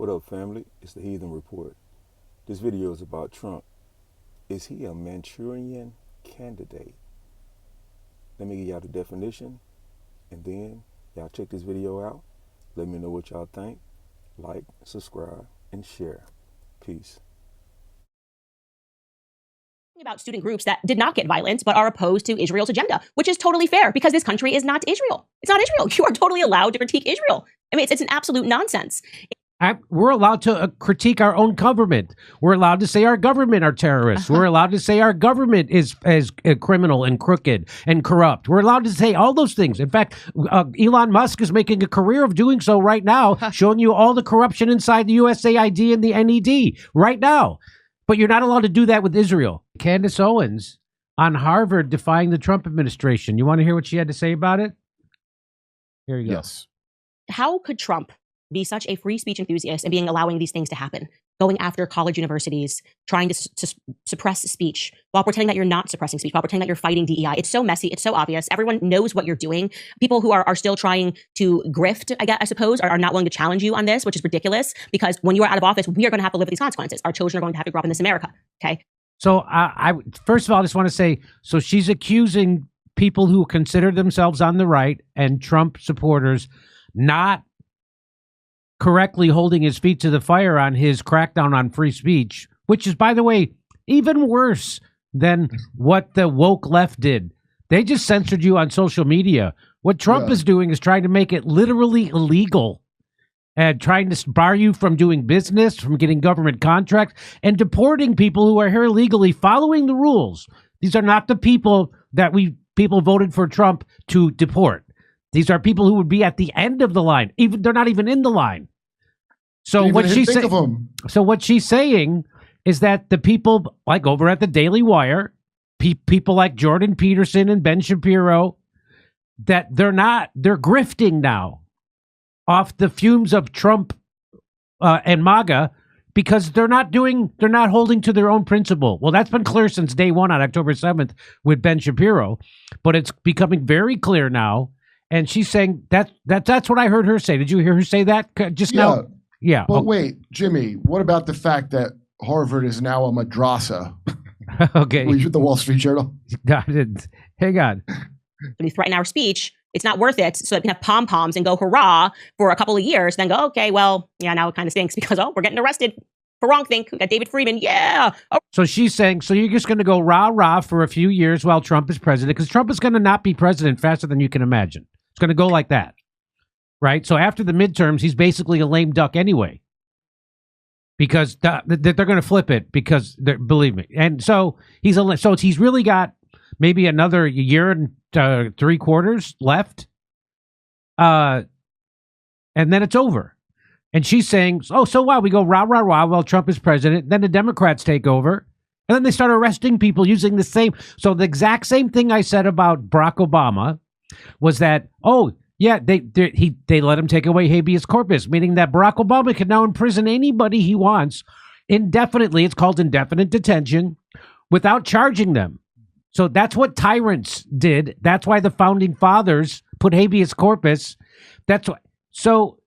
What up, family? It's the Heathen Report. This video is about Trump. Is he a Manchurian candidate? Let me give y'all the definition, and then y'all check this video out. Let me know what y'all think. Like, subscribe, and share. Peace. About student groups that did not get violent but are opposed to Israel's agenda, which is totally fair because this country is not Israel. It's not Israel. You are totally allowed to critique Israel. I mean, it's an absolute nonsense. We're allowed to critique our own government. We're allowed to say our government are terrorists. We're allowed to say our government is criminal and crooked and corrupt. We're allowed to say all those things. In fact, Elon Musk is making a career of doing so right now, showing you all the corruption inside the USAID and the NED right now. But you're not allowed to do that with Israel. Candace Owens on Harvard defying the Trump administration. You want to hear what she had to say about it? Here you go. Yes. How could Trump be such a free speech enthusiast and being allowing these things to happen, going after college universities, trying to suppress speech while pretending that you're not suppressing speech, while pretending that you're fighting DEI? It's so messy. It's so obvious. Everyone knows what you're doing. People who are still trying to grift, I suppose, are not willing to challenge you on this, which is ridiculous because when you are out of office, we are going to have to live with these consequences. Our children are going to have to grow up in this America. Okay. So I first of all, I just want to say, so she's accusing people who consider themselves on the right and Trump supporters not correctly holding his feet to the fire on his crackdown on free speech, which is, by the way, even worse than what the woke left did. They just censored you on social media. What Trump is doing is trying to make it literally illegal and trying to bar you from doing business, from getting government contracts, and deporting people who are here illegally, following the rules. These are not the people that people voted for Trump to deport. These are people who would be at the end of the line. Even they're not even in the line. So what she's saying is that the people like over at the Daily Wire, people like Jordan Peterson and Ben Shapiro, that they're grifting now off the fumes of Trump and MAGA because they're not holding to their own principle. Well, that's been clear since day one on October 7th with Ben Shapiro, but it's becoming very clear now. And she's saying that's what I heard her say. Did you hear her say that just now? Yeah. But wait, Jimmy, what about the fact that Harvard is now a madrasa? Okay. Were you at the Wall Street Journal? Hang on. When you threaten our speech, it's not worth it. So that we can have pom-poms and go hurrah for a couple of years, then go, okay, well, yeah, now it kind of stinks because, we're getting arrested for wrongthink. We got David Friedman. Yeah. Oh. So she's saying, so you're just going to go rah-rah for a few years while Trump is president, because Trump is going to not be president faster than you can imagine. It's going to go like that. Right? So after the midterms, he's basically a lame duck anyway. Because they're going to flip it because, believe me. And so he's really got maybe another year and 3/4 left. And then it's over. And she's saying, so wow, we go rah, rah, rah while Trump is president. Then the Democrats take over. And then they start arresting people using the exact same thing I said about Barack Obama was that, yeah, they let him take away habeas corpus, meaning that Barack Obama can now imprison anybody he wants indefinitely. It's called indefinite detention without charging them. So that's what tyrants did. That's why the founding fathers put habeas corpus. That's why. So,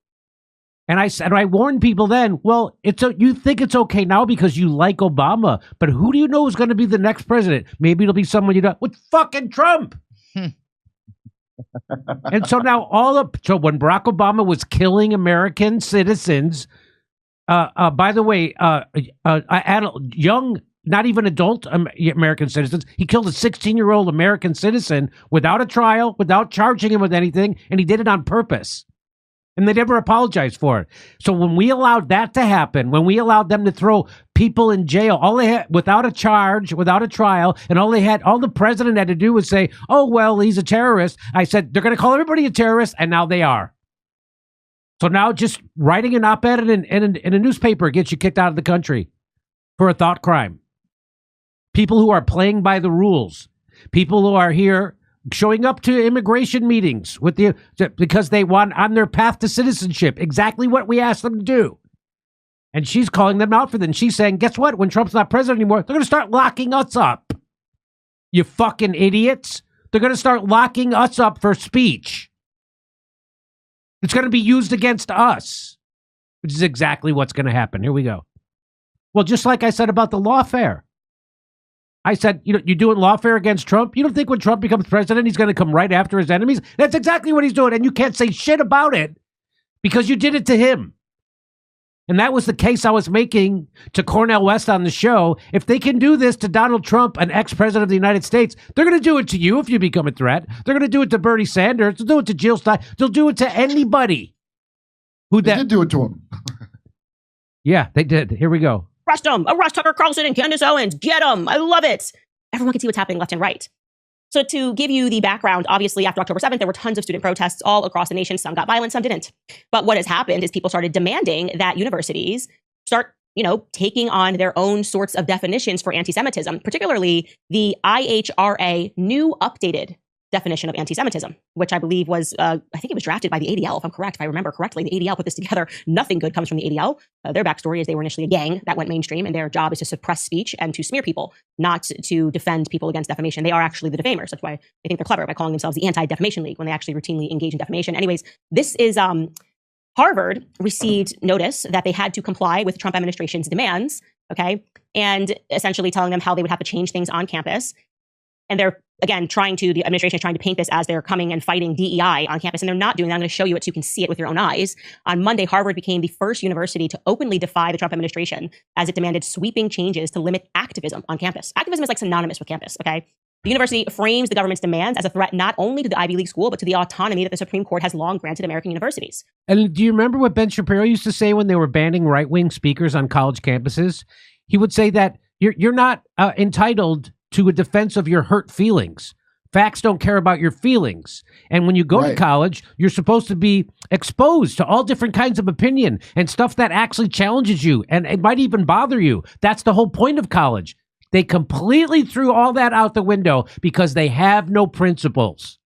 and I warned people then. Well, you think it's okay now because you like Obama, but who do you know is going to be the next president? Maybe it'll be someone you don't with fucking Trump. And so now so when Barack Obama was killing American citizens, by the way, young, not even adult American citizens, he killed a 16-year-old American citizen without a trial, without charging him with anything, and he did it on purpose. And they never apologized for it. So when we allowed that to happen, when we allowed them to throw people in jail, all they had without a charge, without a trial, and all the president had to do was say, "Oh well, he's a terrorist." I said they're going to call everybody a terrorist, and now they are. So now just writing an op-ed in a newspaper gets you kicked out of the country for a thought crime. People who are playing by the rules, people who are here showing up to immigration meetings because they want on their path to citizenship exactly what we asked them to do. And she's calling them out for that. And she's saying, guess what? When Trump's not president anymore, they're going to start locking us up. You fucking idiots. They're going to start locking us up for speech. It's going to be used against us. which is exactly what's going to happen. Here we go. Well, just like I said about the lawfare. I said, you're doing lawfare against Trump? You don't think when Trump becomes president, he's going to come right after his enemies? That's exactly what he's doing, and you can't say shit about it because you did it to him. And that was the case I was making to Cornel West on the show. If they can do this to Donald Trump, an ex-president of the United States, they're going to do it to you if you become a threat. They're going to do it to Bernie Sanders. They'll do it to Jill Stein. They'll do it to anybody. They did do it to him. Yeah, they did. Here we go. Arrest them. Arrest Tucker Carlson and Candace Owens. Get them. I love it. Everyone can see what's happening left and right. So to give you the background, obviously after October 7th, there were tons of student protests all across the nation. Some got violent, some didn't. But what has happened is people started demanding that universities start, taking on their own sorts of definitions for anti-Semitism, particularly the IHRA new updated definition of anti-Semitism, which I believe was, I think it was drafted by the ADL, if I'm correct, if I remember correctly. The ADL put this together. Nothing good comes from the ADL. Their backstory is they were initially a gang that went mainstream, and their job is to suppress speech and to smear people, not to defend people against defamation. They are actually the defamers. That's why they think they're clever by calling themselves the Anti-Defamation League when they actually routinely engage in defamation. Anyways, this is Harvard received notice that they had to comply with Trump administration's demands, okay, and essentially telling them how they would have to change things on campus. And they're, again, the administration is trying to paint this as they're coming and fighting DEI on campus, and they're not doing that. I'm going to show you it so you can see it with your own eyes. On Monday, Harvard became the first university to openly defy the Trump administration as it demanded sweeping changes to limit activism on campus. Activism is like synonymous with campus, okay? The university frames the government's demands as a threat not only to the Ivy League school, but to the autonomy that the Supreme Court has long granted American universities. And do you remember what Ben Shapiro used to say when they were banning right-wing speakers on college campuses? He would say that you're not entitled to a defense of your hurt feelings. Facts don't care about your feelings. And when you go to college, you're supposed to be exposed to all different kinds of opinion and stuff that actually challenges you, and it might even bother you. That's the whole point of college. They completely threw all that out the window because they have no principles.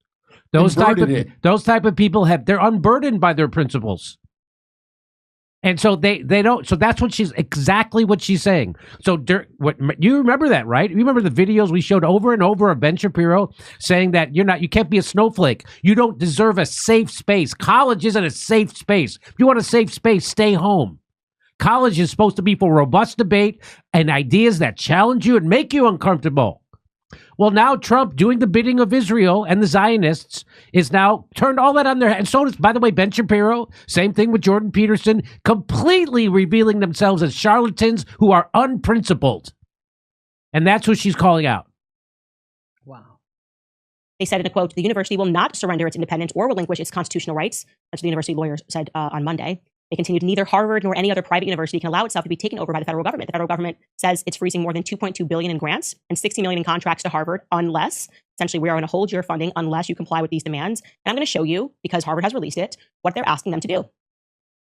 Those type of people they're unburdened by their principles. And so they don't. So that's exactly what she's saying. So you remember that, right? You remember the videos we showed over and over of Ben Shapiro saying that you can't be a snowflake. You don't deserve a safe space. College isn't a safe space. If you want a safe space, stay home. College is supposed to be for robust debate and ideas that challenge you and make you uncomfortable. Well, now Trump, doing the bidding of Israel and the Zionists, is now turned all that on their head. And so does, by the way, Ben Shapiro. Same thing with Jordan Peterson, completely revealing themselves as charlatans who are unprincipled. And that's what she's calling out. Wow. They said in a quote, "The university will not surrender its independence or relinquish its constitutional rights." That's what the university lawyers said on Monday. They continued, "Neither Harvard nor any other private university can allow itself to be taken over by the federal government. The federal government says it's freezing more than $2.2 billion in grants and $60 million in contracts to Harvard unless, essentially, we are going to hold your funding unless you comply with these demands." And I'm going to show you, because Harvard has released it, what they're asking them to do.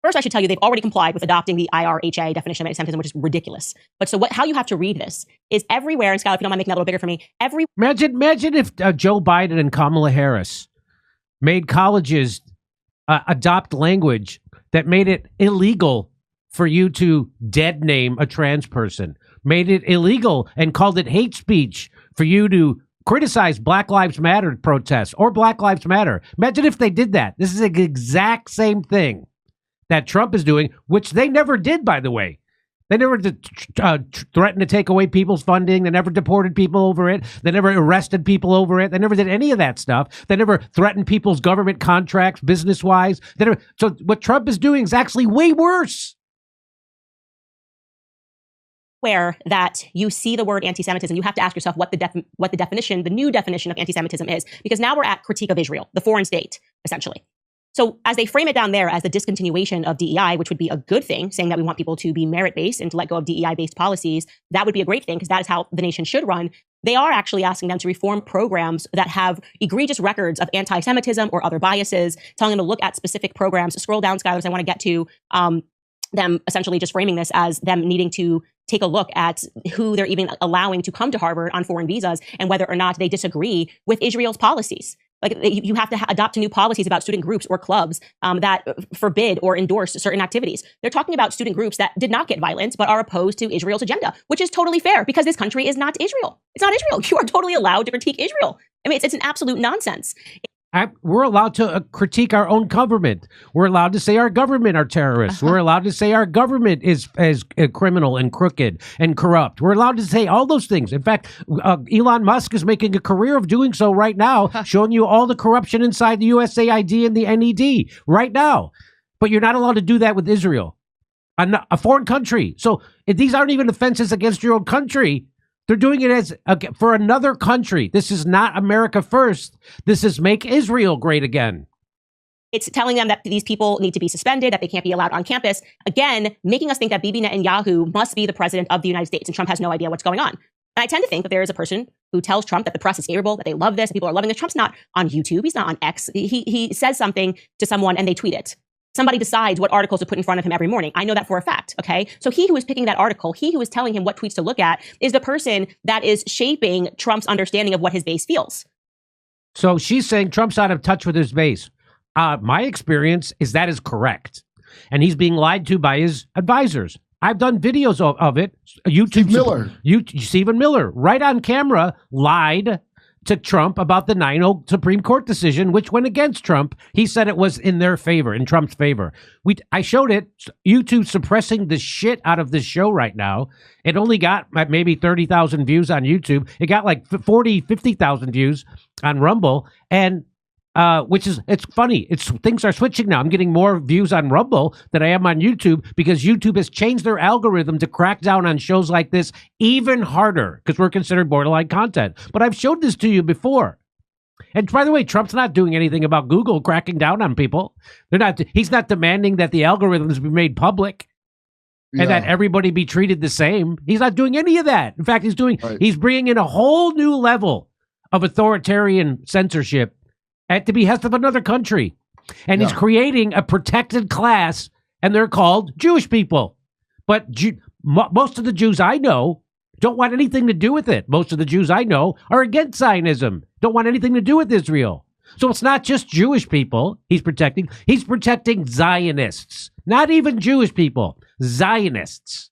First, I should tell you, they've already complied with adopting the IRHA definition of anti-Semitism, which is ridiculous. But so how you have to read this is everywhere, and Skylar, if you don't mind making that a little bigger for me, Imagine if Joe Biden and Kamala Harris made colleges adopt language that made it illegal for you to dead name a trans person, made it illegal and called it hate speech for you to criticize Black Lives Matter protests or Black Lives Matter. Imagine if they did that. This is the exact same thing that Trump is doing, which they never did, by the way. They never threatened to take away people's funding. They never deported people over it. They never arrested people over it. They never did any of that stuff. They never threatened people's government contracts, business-wise. So what Trump is doing is actually way worse. Where that you see the word anti-Semitism, you have to ask yourself what the new definition of anti-Semitism is, because now we're at critique of Israel, the foreign state, essentially. So as they frame it down there as the discontinuation of DEI, which would be a good thing, saying that we want people to be merit-based and to let go of DEI-based policies, that would be a great thing because that is how the nation should run. They are actually asking them to reform programs that have egregious records of anti-Semitism or other biases, telling them to look at specific programs. Scroll down, Skylar, because I want to get to them essentially just framing this as them needing to take a look at who they're even allowing to come to Harvard on foreign visas and whether or not they disagree with Israel's policies. Like you have to adopt new policies about student groups or clubs that forbid or endorse certain activities. They're talking about student groups that did not get violent but are opposed to Israel's agenda, which is totally fair because this country is not Israel. It's not Israel. You are totally allowed to critique Israel. I mean, it's an absolute nonsense. We're allowed to critique our own government. We're allowed to say our government are terrorists. We're allowed to say our government is criminal and crooked and corrupt. We're allowed to say all those things. In fact, Elon Musk is making a career of doing so right now, showing you all the corruption inside the USAID and the NED right now. But you're not allowed to do that with Israel, a foreign country. So these aren't even offenses against your own country. They're doing it as for another country. This is not America first. This is make Israel great again. It's telling them that these people need to be suspended, that they can't be allowed on campus. Again, making us think that Bibi Netanyahu must be the president of the United States and Trump has no idea what's going on. And I tend to think that there is a person who tells Trump that the press is favorable, that they love this, that people are loving this. Trump's not on YouTube. He's not on X. He says something to someone and they tweet it. Somebody decides what articles to put in front of him every morning. I know that for a fact, okay? So he who is picking that article, he who is telling him what tweets to look at is the person that is shaping Trump's understanding of what his base feels. So she's saying Trump's out of touch with his base. My experience is that is correct. And he's being lied to by his advisors. I've done videos of it. Stephen Miller, right on camera, lied to Trump about the 9-0 Supreme Court decision, which went against Trump. He said it was in their favor, in Trump's favor. I showed it. YouTube suppressing the shit out of this show right now. It only got maybe 30,000 views on YouTube. It got like 50,000 views on Rumble. And it's funny. Things are switching now. I'm getting more views on Rumble than I am on YouTube because YouTube has changed their algorithm to crack down on shows like this even harder because we're considered borderline content. But I've showed this to you before. And by the way, Trump's not doing anything about Google cracking down on people. He's not demanding that the algorithms be made public and that everybody be treated the same. He's not doing any of that. In fact, he's bringing in a whole new level of authoritarian censorship at the behest of another country. And he's creating a protected class, and they're called Jewish people. But most of the Jews I know don't want anything to do with it. Most of the Jews I know are against Zionism, don't want anything to do with Israel. So it's not just Jewish people he's protecting. He's protecting Zionists, not even Jewish people, Zionists.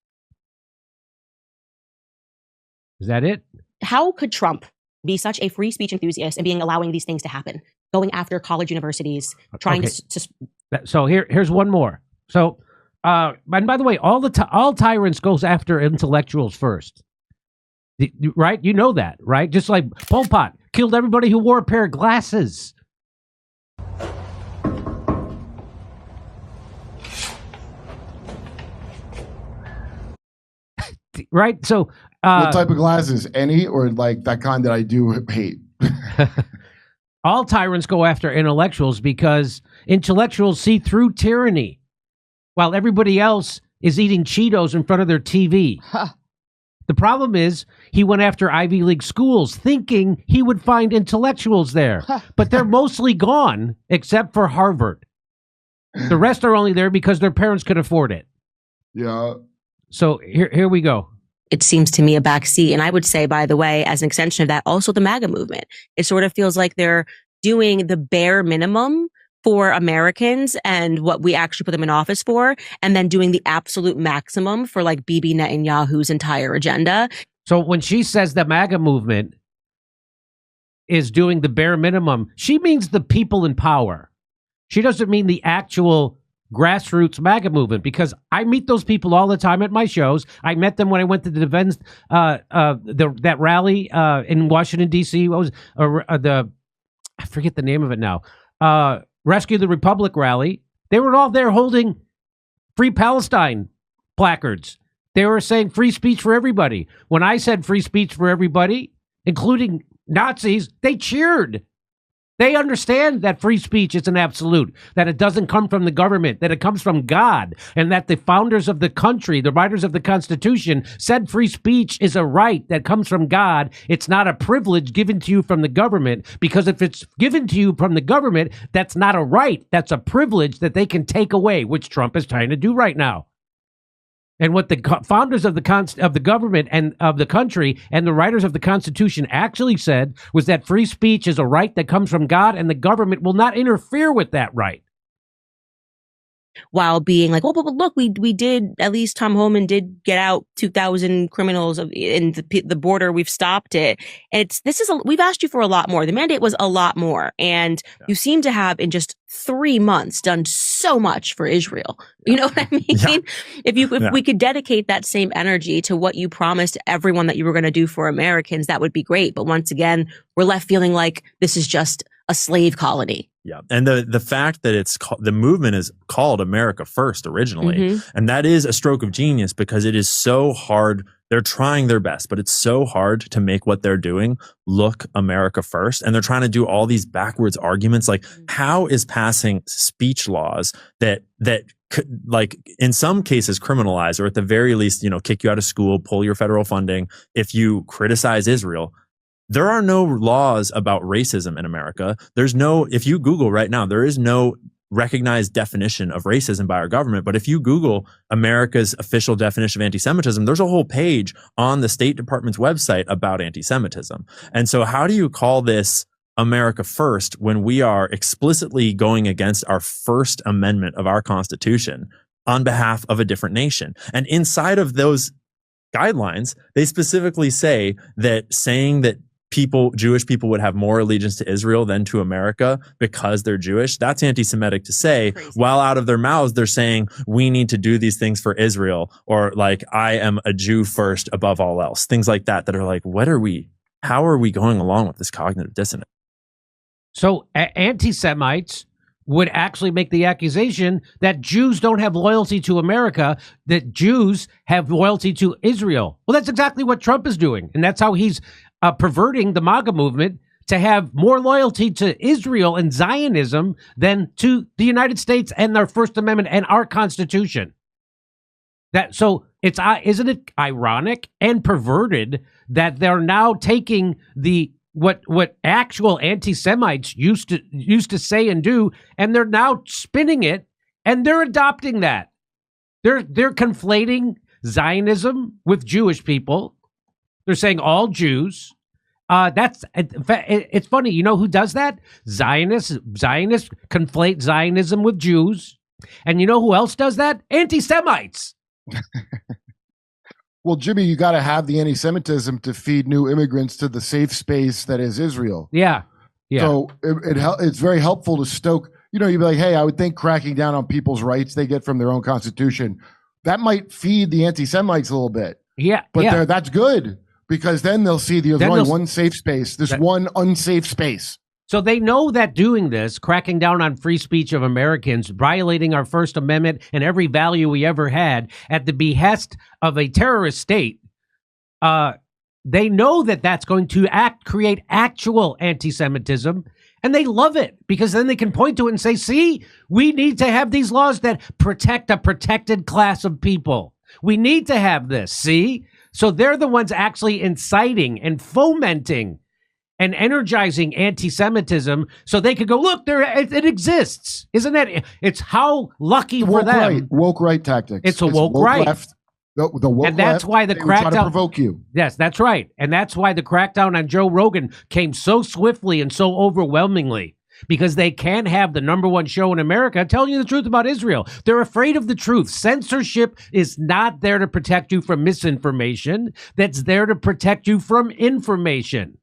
Is that it? How could Trump be such a free speech enthusiast and allowing these things to happen? Going after college universities, trying to. So here's one more. So, and by the way, all tyrants goes after intellectuals first, right? You know that, right? Just like Pol Pot killed everybody who wore a pair of glasses. Right? So, what type of glasses? Any or like that kind that I do hate? All tyrants go after intellectuals because intellectuals see through tyranny while everybody else is eating Cheetos in front of their TV. The problem is he went after Ivy League schools thinking he would find intellectuals there, but they're mostly gone except for Harvard. The rest are only there because their parents could afford it. Yeah. So here we go. It seems to me a backseat. And I would say, by the way, as an extension of that, also the MAGA movement. It sort of feels like they're doing the bare minimum for Americans and what we actually put them in office for, and then doing the absolute maximum for like Bibi Netanyahu's entire agenda. So when she says the MAGA movement is doing the bare minimum, she means the people in power. She doesn't mean the actual grassroots MAGA movement, because I meet those people all the time at my shows. I met them when I went to the defense, that rally in Washington, D.C. What was I forget the name of it now. Rescue the Republic rally. They were all there holding Free Palestine placards. They were saying free speech for everybody. When I said free speech for everybody, including Nazis, they cheered. They understand that free speech is an absolute, that it doesn't come from the government, that it comes from God, and that the founders of the country, the writers of the Constitution, said free speech is a right that comes from God. It's not a privilege given to you from the government, because if it's given to you from the government, that's not a right. That's a privilege that they can take away, which Trump is trying to do right now. And what the founders of the government and of the country and the writers of the Constitution actually said was that free speech is a right that comes from God, and the government will not interfere with that right. while being like, well, but look, we did, at least Tom Homan did get out 2,000 criminals in the border. We've stopped it. And we've asked you for a lot more. The mandate was a lot more. And you seem to have, in just 3 months, done so much for Israel. You know what I mean? Yeah. If we could dedicate that same energy to what you promised everyone that you were going to do for Americans, that would be great. But once again, we're left feeling like this is just a slave colony. Yeah. And the fact that the movement is called America First originally, Mm-hmm. and that is a stroke of genius because it is so hard. They're trying their best, but it's so hard to make what they're doing look America first. And they're trying to do all these backwards arguments. Like, how is passing speech laws that like in some cases criminalize, or at the very least, kick you out of school, pull your federal funding if you criticize Israel? There are no laws about racism in America. If you Google right now, there is no recognized definition of racism by our government. But if you Google America's official definition of anti-Semitism, there's a whole page on the State Department's website about anti-Semitism. And so how do you call this America First when we are explicitly going against our First Amendment of our Constitution on behalf of a different nation? And inside of those guidelines, they specifically say that saying that Jewish people would have more allegiance to Israel than to America because they're Jewish, that's anti-Semitic to say, while out of their mouths, they're saying we need to do these things for Israel, or like, I am a Jew first above all else. Things like that are like, how are we going along with this cognitive dissonance? So anti-Semites would actually make the accusation that Jews don't have loyalty to America, that Jews have loyalty to Israel. Well, that's exactly what Trump is doing. And that's how he's perverting the MAGA movement to have more loyalty to Israel and Zionism than to the United States and our First Amendment and our Constitution. So isn't it ironic and perverted that they're now taking what actual anti-Semites used to say and do, and they're now spinning it, and they're adopting that. They're conflating Zionism with Jewish people. They're saying all Jews. It's funny. You know who does that? Zionists conflate Zionism with Jews. And you know who else does that? Anti-Semites. Well, Jimmy, you got to have the anti-Semitism to feed new immigrants to the safe space that is Israel. Yeah. So it's very helpful to stoke. You'd be like, hey, I would think cracking down on people's rights they get from their own constitution, that might feed the anti-Semites a little bit. Yeah. But that's good, because then they'll see there's only one safe space, one unsafe space. So they know that doing this, cracking down on free speech of Americans, violating our First Amendment and every value we ever had at the behest of a terrorist state, they know that that's going to create actual anti-Semitism, and they love it because then they can point to it and say, see, we need to have these laws that protect a protected class of people. We need to have this, see? So they're the ones actually inciting and fomenting and energizing anti-Semitism so they could go, look, it exists. Isn't that? It's how lucky for them. Woke right tactics. It's a woke right. Left, the woke and that's left, why the they would try to crackdown provoke you. Yes, that's right. And that's why the crackdown on Joe Rogan came so swiftly and so overwhelmingly, because they can't have the number one show in America telling you the truth about Israel. They're afraid of the truth. Censorship is not there to protect you from misinformation. That's there to protect you from information.